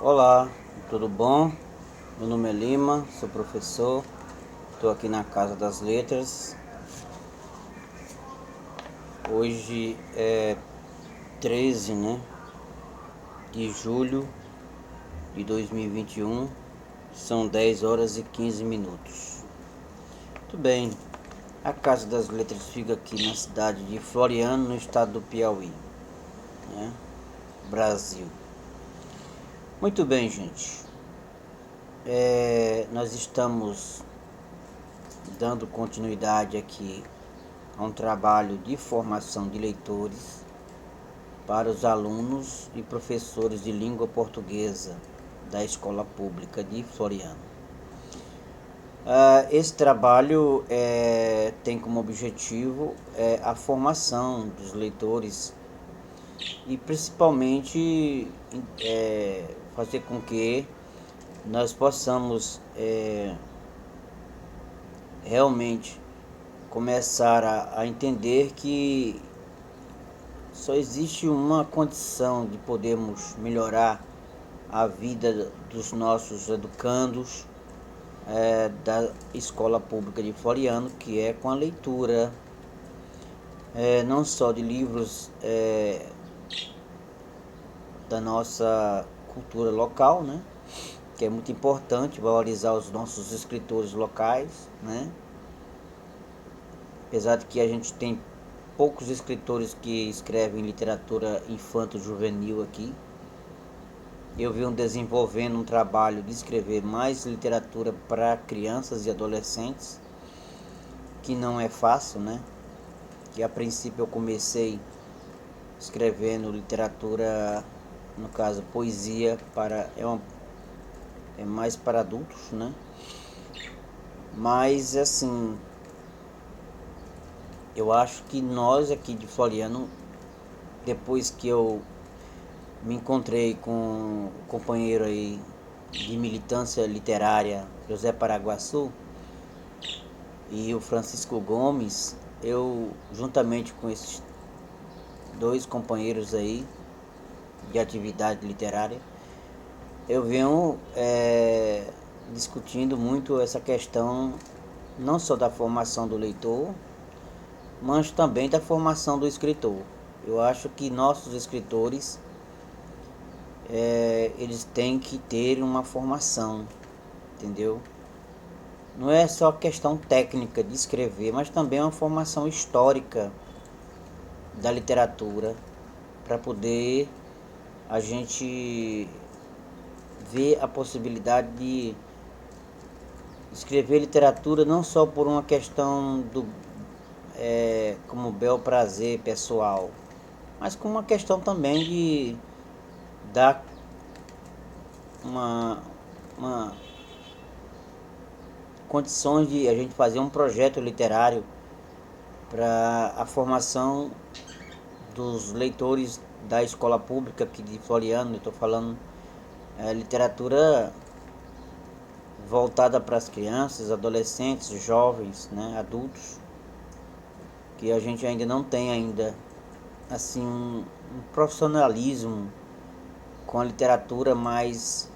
Olá, tudo bom? Meu nome é Lima, sou professor, estou aqui na Casa das Letras. Hoje é 13, de julho de 2021, são 10 horas e 15 minutos. Muito bem, a Casa das Letras fica aqui na cidade de Floriano, no estado do Piauí, né? Brasil. Muito bem, gente. Nós estamos dando continuidade aqui a um trabalho de formação de leitores para os alunos e professores de língua portuguesa da Escola Pública de Floriano. Esse trabalho tem como objetivo a formação dos leitores e principalmente fazer com que nós possamos realmente começar a entender que só existe uma condição de podermos melhorar a vida dos nossos educandos da Escola Pública de Floriano, que é com a leitura não só de livros da nossa cultura local, né? Que é muito importante valorizar os nossos escritores locais, né? Apesar de que a gente tem poucos escritores que escrevem literatura infanto-juvenil aqui, eu venho desenvolvendo um trabalho de escrever mais literatura para crianças e adolescentes, que não é fácil, né? Que a princípio eu comecei escrevendo literatura, no caso poesia, é mais para adultos, né? Mas assim, eu acho que nós aqui de Floriano, depois que eu me encontrei com um companheiro aí de militância literária, José Paraguaçu, e o Francisco Gomes, eu juntamente com esses dois companheiros aí de atividade literária, eu venho discutindo muito essa questão não só da formação do leitor, mas também da formação do escritor. Eu acho que nossos escritores eles têm que ter uma formação, entendeu? Não é só questão técnica de escrever, mas também uma formação histórica da literatura, para poder a gente ver a possibilidade de escrever literatura não só por uma questão do como bel prazer pessoal, mas com uma questão também de dar uma condições de a gente fazer um projeto literário para a formação dos leitores da escola pública aqui de Floriano. Eu estou falando literatura voltada para as crianças, adolescentes, jovens, né, adultos, que a gente ainda não tem ainda assim um profissionalismo com a literatura mais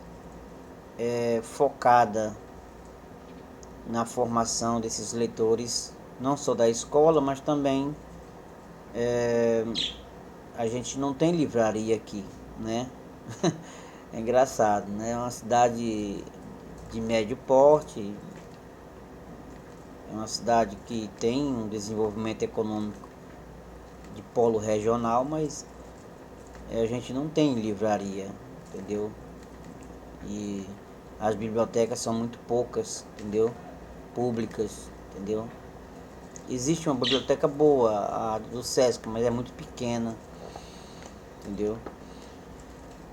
focada na formação desses leitores, não só da escola, mas também a gente não tem livraria aqui, né? É engraçado, né? É uma cidade de médio porte, é uma cidade que tem um desenvolvimento econômico de polo regional, mas a gente não tem livraria, entendeu? E as bibliotecas são muito poucas, entendeu? Públicas, entendeu? Existe uma biblioteca boa, a do Sesc, mas é muito pequena, entendeu?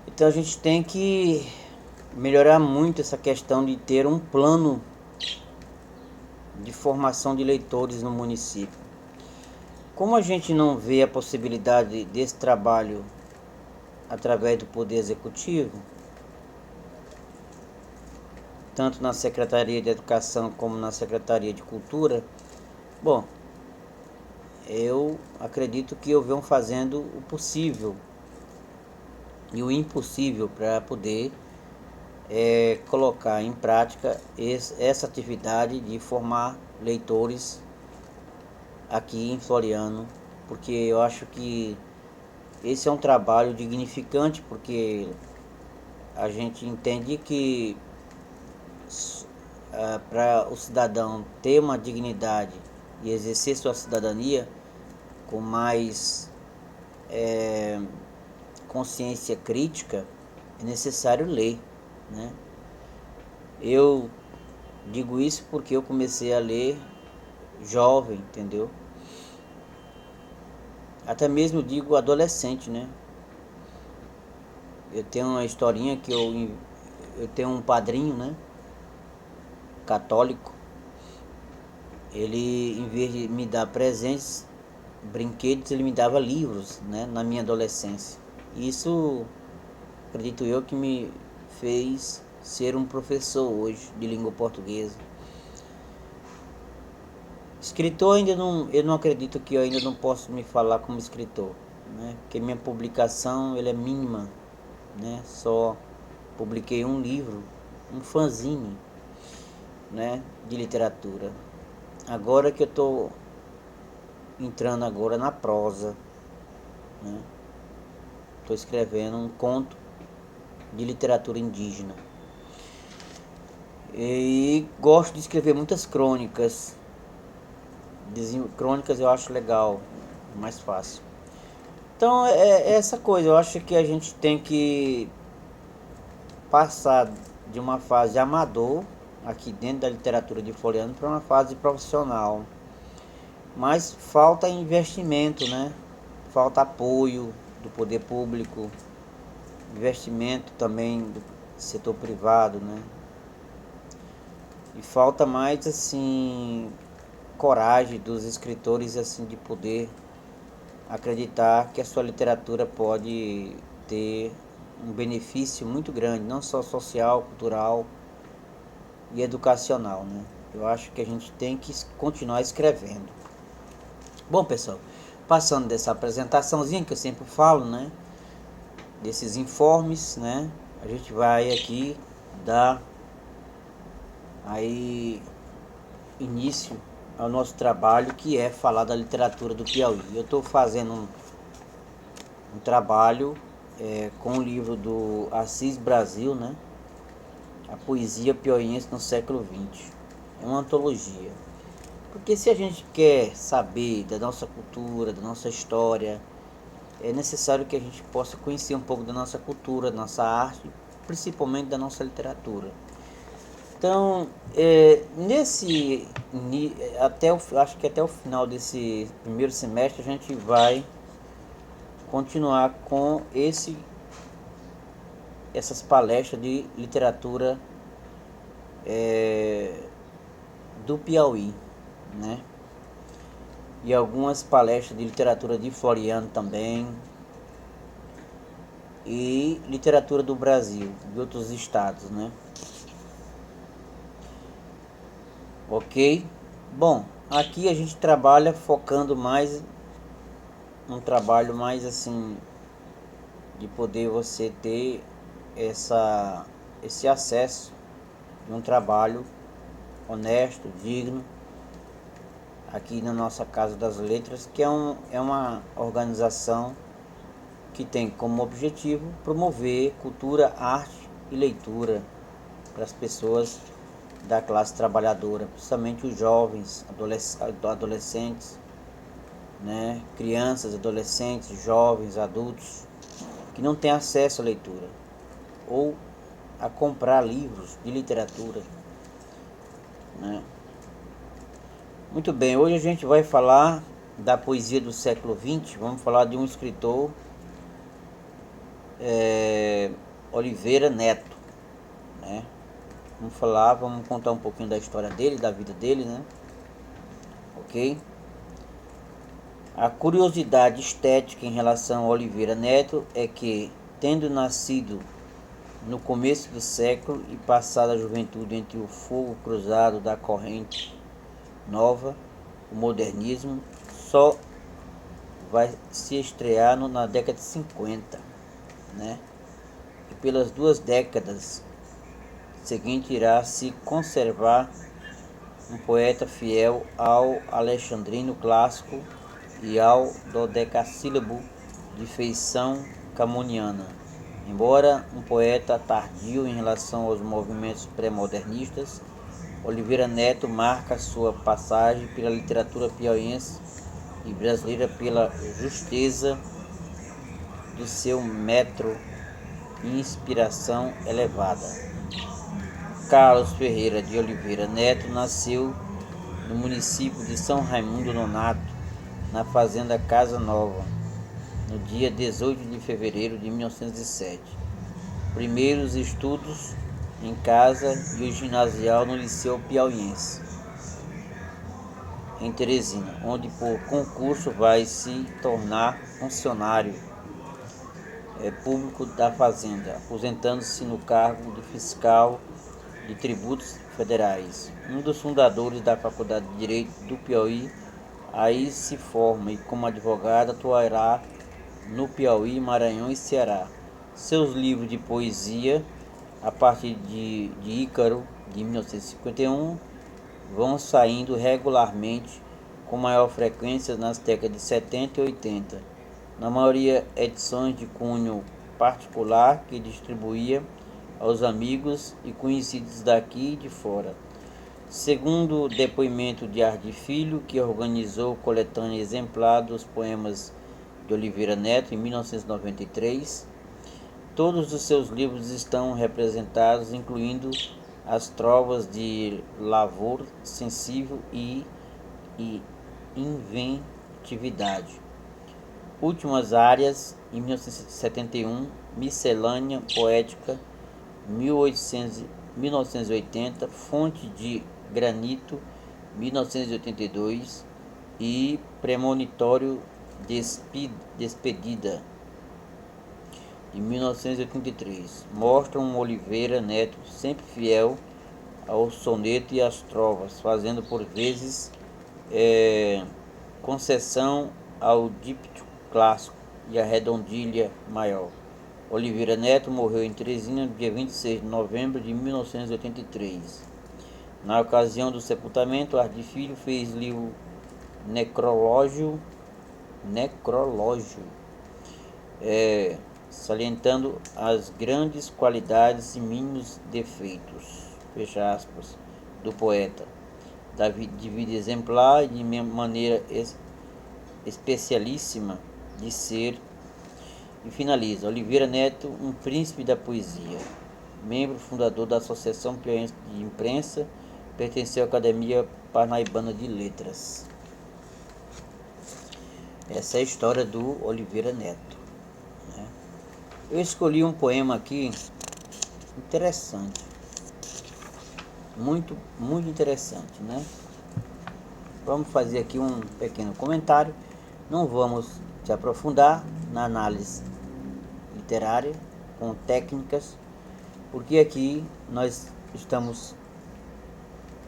Então a gente tem que melhorar muito essa questão de ter um plano de formação de leitores no município. Como a gente não vê a possibilidade desse trabalho através do Poder Executivo, tanto na Secretaria de Educação como na Secretaria de Cultura, bom, eu acredito que eu venho fazendo o possível e o impossível para poder colocar em prática essa atividade de formar leitores aqui em Floriano, porque eu acho que esse é um trabalho dignificante, porque a gente entende que para o cidadão ter uma dignidade e exercer sua cidadania com mais consciência crítica, é necessário ler, né? Eu digo isso porque eu comecei a ler jovem, entendeu? Até mesmo digo adolescente, né? Eu tenho uma historinha que eu tenho um padrinho, né? Católico. Ele, em vez de me dar presentes, brinquedos, ele me dava livros, né? Na minha adolescência. Isso, acredito eu, que me fez ser um professor hoje de língua portuguesa. Escritor ainda não, eu não acredito que eu ainda não posso me falar como escritor, né? Porque minha publicação ele é mínima, né? Só publiquei um livro, um fanzine, né? De literatura. Agora que eu estou entrando agora na prosa, né? Estou escrevendo um conto de literatura indígena. E gosto de escrever muitas crônicas. Crônicas eu acho legal, mais fácil. Então é essa coisa, eu acho que a gente tem que passar de uma fase amador, aqui dentro da literatura de Floriano, para uma fase profissional. Mas falta investimento, né? Falta apoio do poder público, investimento também do setor privado, né? E falta mais assim coragem dos escritores assim de poder acreditar que a sua literatura pode ter um benefício muito grande, não só social, cultural e educacional, né? Eu acho que a gente tem que continuar escrevendo. Bom, pessoal, passando dessa apresentaçãozinha que eu sempre falo, né? Desses informes, né? A gente vai aqui dar aí início ao nosso trabalho, que é falar da literatura do Piauí. Eu estou fazendo um trabalho com o livro do Assis Brasil, né? A poesia piauiense no século XX. É uma antologia. Porque se a gente quer saber da nossa cultura, da nossa história, é necessário que a gente possa conhecer um pouco da nossa cultura, da nossa arte, principalmente da nossa literatura. Então, acho que até o final desse primeiro semestre a gente vai continuar com essas palestras de literatura do Piauí, né? E algumas palestras de literatura de Floriano também, e literatura do Brasil, de outros estados, né? Ok? Bom, aqui a gente trabalha focando mais um trabalho mais assim de poder você ter esse acesso de um trabalho honesto, digno, aqui na nossa Casa das Letras, que é uma organização que tem como objetivo promover cultura, arte e leitura para as pessoas da classe trabalhadora, principalmente os jovens, adolescentes, né? Crianças, adolescentes, jovens, adultos que não têm acesso à leitura ou a comprar livros de literatura, né? Muito bem, hoje a gente vai falar da poesia do século XX. Vamos falar de um escritor, Oliveira Neto, né? Vamos contar um pouquinho da história dele, da vida dele, né? Ok? A curiosidade estética em relação a Oliveira Neto é que, tendo nascido no começo do século e passado a juventude entre o fogo cruzado da corrente nova, o modernismo, só vai se estrear na década de 50, né? E pelas duas décadas seguinte irá se conservar um poeta fiel ao alexandrino clássico e ao dodecassílabo de feição camoniana. Embora um poeta tardio em relação aos movimentos pré-modernistas, Oliveira Neto marca sua passagem pela literatura piauiense e brasileira pela justeza do seu metro e inspiração elevada. Carlos Ferreira de Oliveira Neto nasceu no município de São Raimundo Nonato, na fazenda Casa Nova, no dia 18 de fevereiro de 1907. Primeiros estudos em casa e o ginasial no Liceu Piauiense, em Teresina, onde por concurso vai se tornar funcionário público da fazenda, aposentando-se no cargo de fiscal de tributos federais. Um dos fundadores da Faculdade de Direito do Piauí, aí se forma e como advogado atuará no Piauí, Maranhão e Ceará. Seus livros de poesia, a partir de Ícaro, de 1951, vão saindo regularmente com maior frequência nas décadas de 70 e 80, na maioria edições de cunho particular que distribuía aos amigos e conhecidos daqui e de fora. Segundo o depoimento de Ardi Filho, que organizou coletânea exemplar dos poemas de Oliveira Neto em 1993, todos os seus livros estão representados, incluindo as trovas de lavor sensível e inventividade. Últimas áreas, em 1971, Miscelânea Poética, 1980, Fonte de Granito, 1982 e Premonitório Despedida, de 1983, mostram um Oliveira Neto sempre fiel ao soneto e às trovas, fazendo por vezes concessão ao díptico clássico e à redondilha maior. Oliveira Neto morreu em Teresina no dia 26 de novembro de 1983. Na ocasião do sepultamento, Ardi Filho fez livro necrológio, salientando as grandes qualidades e mínimos defeitos, fecha aspas, do poeta, de vida exemplar e de maneira especialíssima de ser. E finaliza: Oliveira Neto, um príncipe da poesia, membro fundador da Associação Piauiense de Imprensa, pertenceu à Academia Parnaibana de Letras. Essa é a história do Oliveira Neto, né? Eu escolhi um poema aqui interessante, muito interessante, né? Vamos fazer aqui um pequeno comentário. Não vamos se aprofundar na análise literária com técnicas, porque aqui nós estamos,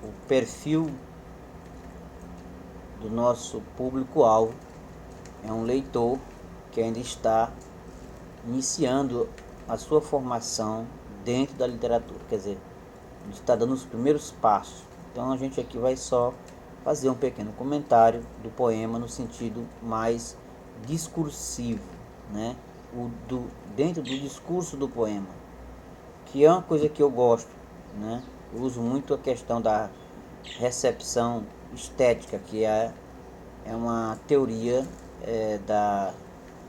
o perfil do nosso público-alvo é um leitor que ainda está iniciando a sua formação dentro da literatura, quer dizer, está dando os primeiros passos. Então a gente aqui vai só fazer um pequeno comentário do poema no sentido mais discursivo, né? Dentro do discurso do poema, que é uma coisa que eu gosto, né? Eu uso muito a questão da recepção estética, que é uma teoria da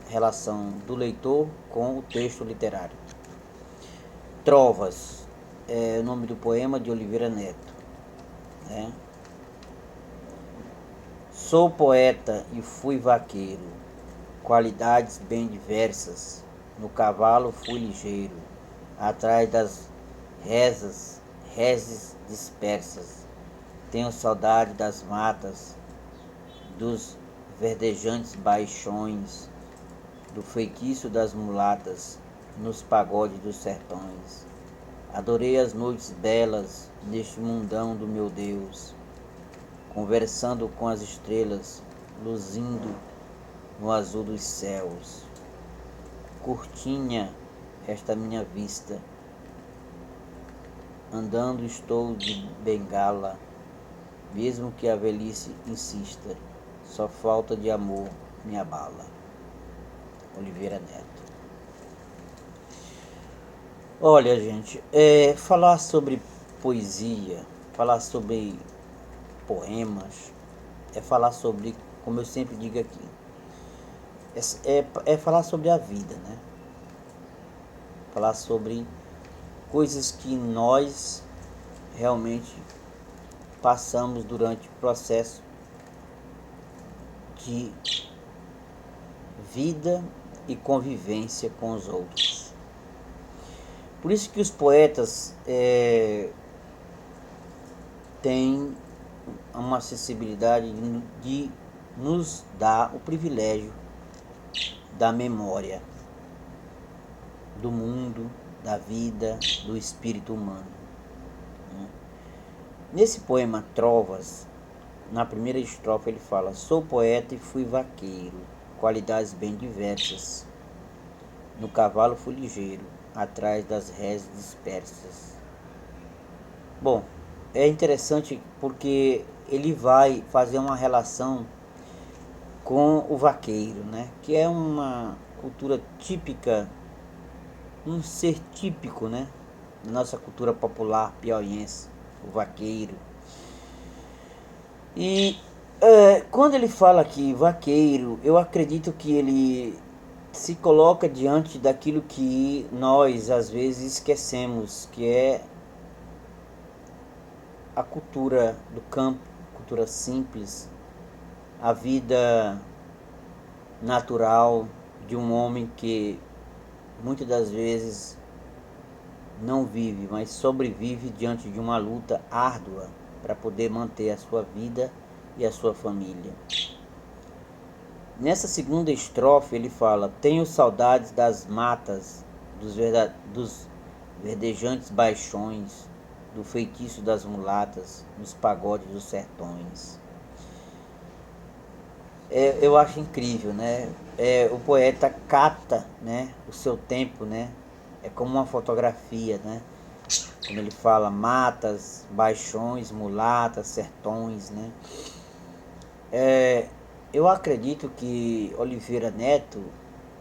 relação do leitor com o texto literário. Trovas é o nome do poema de Oliveira Neto, né? Sou poeta e fui vaqueiro, qualidades bem diversas, no cavalo fui ligeiro, atrás das reses dispersas, tenho saudade das matas, dos verdejantes baixões, do feitiço das mulatas, nos pagodes dos sertões. Adorei as noites belas neste mundão do meu Deus, conversando com as estrelas, luzindo no azul dos céus. Curtinha esta minha vista, andando estou de bengala, mesmo que a velhice insista, só falta de amor me abala. Oliveira Neto. Olha, gente, falar sobre poesia, falar sobre poemas, é falar sobre, como eu sempre digo aqui, é falar sobre a vida, né? Falar sobre coisas que nós realmente passamos durante o processo de vida e convivência com os outros. Por isso que os poetas têm uma acessibilidade de nos dar o privilégio da memória, do mundo, da vida, do espírito humano. Nesse poema Trovas, na primeira estrofe ele fala: sou poeta e fui vaqueiro, qualidades bem diversas. No cavalo fui ligeiro, atrás das réis dispersas. Bom, é interessante porque ele vai fazer uma relação com o vaqueiro, né? Que é uma cultura típica, um ser típico, né? Da nossa cultura popular piauiense, o vaqueiro. E quando ele fala aqui vaqueiro, eu acredito que ele se coloca diante daquilo que nós às vezes esquecemos, que é a cultura do campo, cultura simples, a vida natural de um homem que muitas das vezes não vive, mas sobrevive diante de uma luta árdua para poder manter a sua vida e a sua família. Nessa segunda estrofe ele fala: tenho saudades das matas, dos verdejantes baixões, do feitiço das mulatas, dos pagodes dos sertões. Eu acho incrível, né? O poeta capta, né, o seu tempo, né? É como uma fotografia, né? Quando ele fala matas, baixões, mulatas, sertões, né? Eu acredito que Oliveira Neto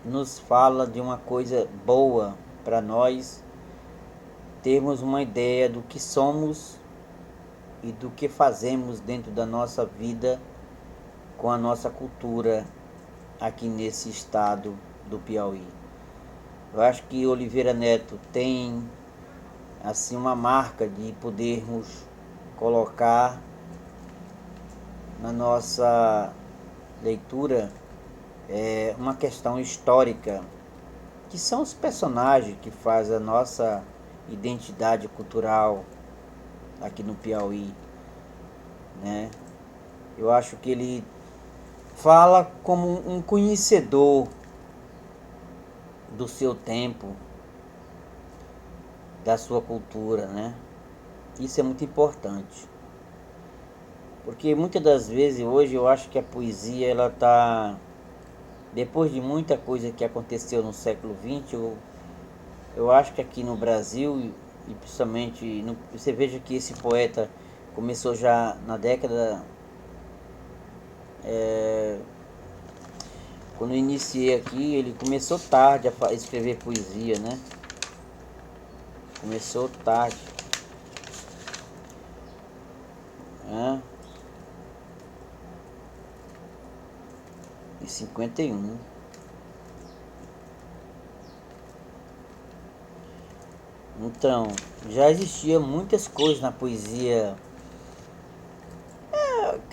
nos fala de uma coisa boa para nós termos uma ideia do que somos e do que fazemos dentro da nossa vida com a nossa cultura aqui nesse estado do Piauí. Eu acho que Oliveira Neto tem assim uma marca de podermos colocar na nossa leitura uma questão histórica, que são os personagens que fazem a nossa identidade cultural aqui no Piauí, né? Eu acho que ele fala como um conhecedor do seu tempo, da sua cultura, né? Isso é muito importante, porque muitas das vezes hoje eu acho que a poesia ela tá, depois de muita coisa que aconteceu no século XX, eu acho que aqui no Brasil e principalmente você veja que esse poeta começou já na década quando eu iniciei aqui, ele começou tarde a escrever poesia, né? Começou tarde. Em 51. Então, já existia muitas coisas na poesia.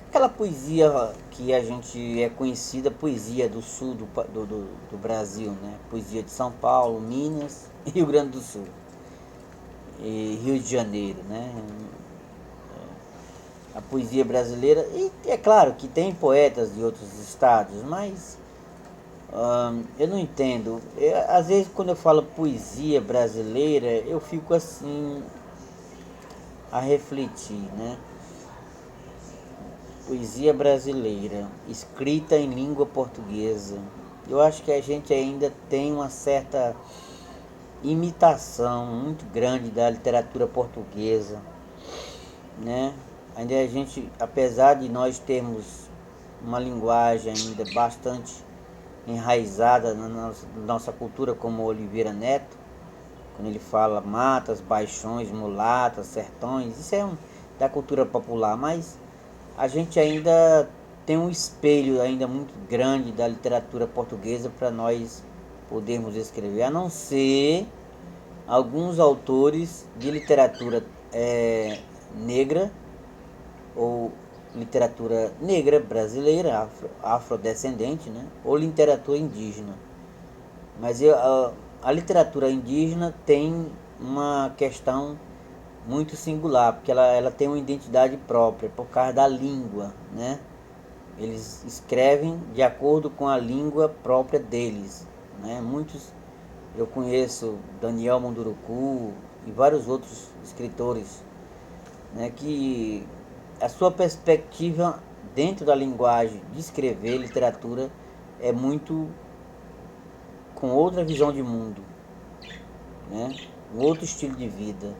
Aquela poesia que a gente é conhecida, poesia do sul do Brasil, né? Poesia de São Paulo, Minas e Rio Grande do Sul. E Rio de Janeiro, né? A poesia brasileira, e é claro que tem poetas de outros estados, mas eu não entendo. Às vezes quando eu falo poesia brasileira, eu fico assim a refletir, né? Poesia brasileira, escrita em língua portuguesa. Eu acho que a gente ainda tem uma certa imitação muito grande da literatura portuguesa, né? Ainda a gente, apesar de nós termos uma linguagem ainda bastante enraizada na nossa cultura, como Oliveira Neto, quando ele fala matas, baixões, mulatas, sertões, isso é da cultura popular, mas a gente ainda tem um espelho ainda muito grande da literatura portuguesa para nós podermos escrever, a não ser alguns autores de literatura negra ou literatura negra brasileira, afrodescendente, né? Ou literatura indígena. Mas a literatura indígena tem uma questão muito singular, porque ela tem uma identidade própria por causa da língua, né? Eles escrevem de acordo com a língua própria deles, né? Muitos, eu conheço Daniel Munduruku e vários outros escritores, né, que a sua perspectiva dentro da linguagem de escrever literatura é muito com outra visão de mundo, né? Um outro estilo de vida.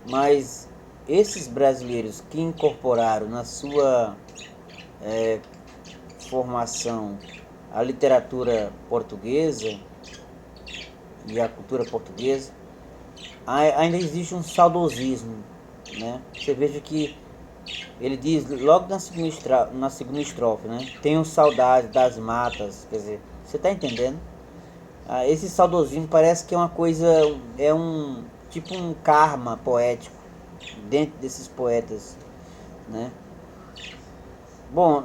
Mas esses brasileiros que incorporaram na sua formação a literatura portuguesa e a cultura portuguesa, ainda existe um saudosismo, né? Você veja que ele diz logo na segunda estrofe, né? Tenho saudade das matas, quer dizer, você está entendendo? Esse saudosismo parece que é uma coisa, é um tipo um karma poético dentro desses poetas, né? Bom,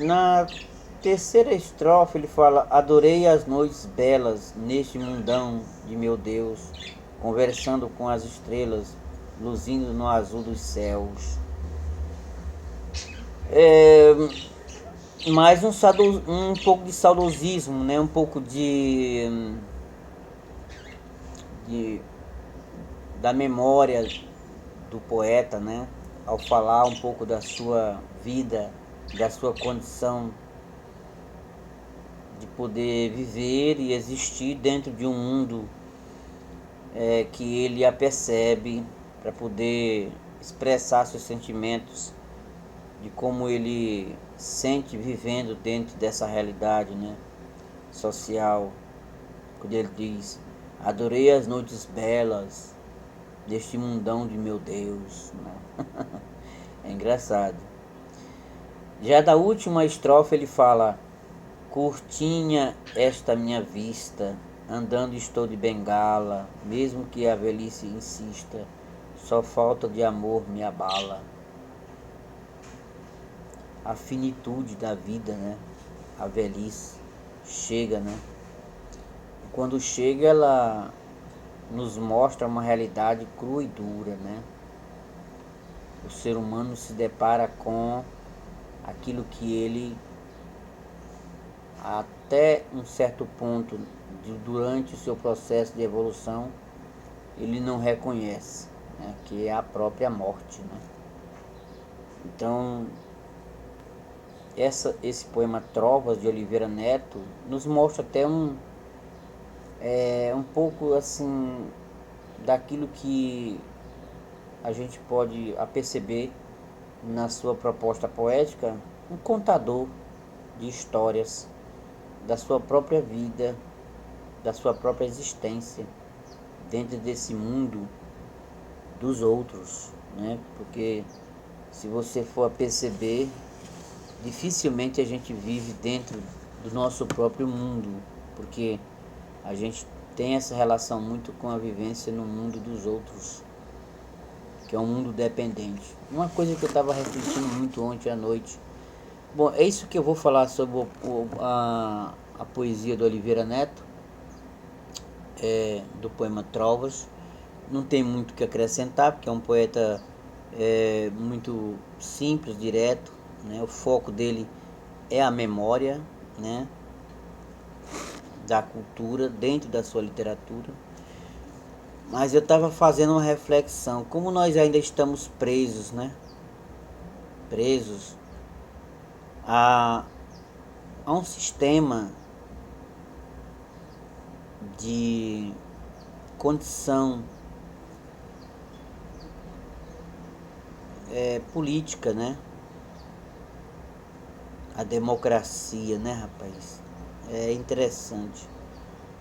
na terceira estrofe ele fala: adorei as noites belas neste mundão de meu Deus, conversando com as estrelas, luzindo no azul dos céus. Mais um pouco de saudosismo, né? Um pouco de da memória do poeta, né? Ao falar um pouco da sua vida, da sua condição de poder viver e existir dentro de um mundo que ele apercebe, para poder expressar seus sentimentos, de como ele sente vivendo dentro dessa realidade, né, social. Quando ele diz: adorei as noites belas deste mundão de meu Deus, né? É engraçado. Já da última estrofe ele fala: curtinha esta minha vista, andando estou de bengala, mesmo que a velhice insista, só falta de amor me abala. A finitude da vida, né? A velhice chega, né? Quando chega, ela nos mostra uma realidade crua e dura, né? O ser humano se depara com aquilo que ele, até um certo ponto, durante o seu processo de evolução, ele não reconhece, né? Que é a própria morte, né? Então, esse poema Trovas de Oliveira Neto nos mostra até um pouco assim daquilo que a gente pode aperceber na sua proposta poética, um contador de histórias da sua própria vida, da sua própria existência dentro desse mundo dos outros, né? Porque se você for a perceber, dificilmente a gente vive dentro do nosso próprio mundo, porque a gente tem essa relação muito com a vivência no mundo dos outros, que é um mundo dependente. Uma coisa que eu estava refletindo muito ontem à noite. Bom, é isso que eu vou falar sobre a poesia do Oliveira Neto, do poema Trovas. Não tem muito o que acrescentar, porque é um poeta muito simples, direto, né? O foco dele é a memória, né, da cultura dentro da sua literatura. Mas eu estava fazendo uma reflexão, como nós ainda estamos presos, né? Presos a um sistema de condição política, né? A democracia, né, rapaz? É interessante.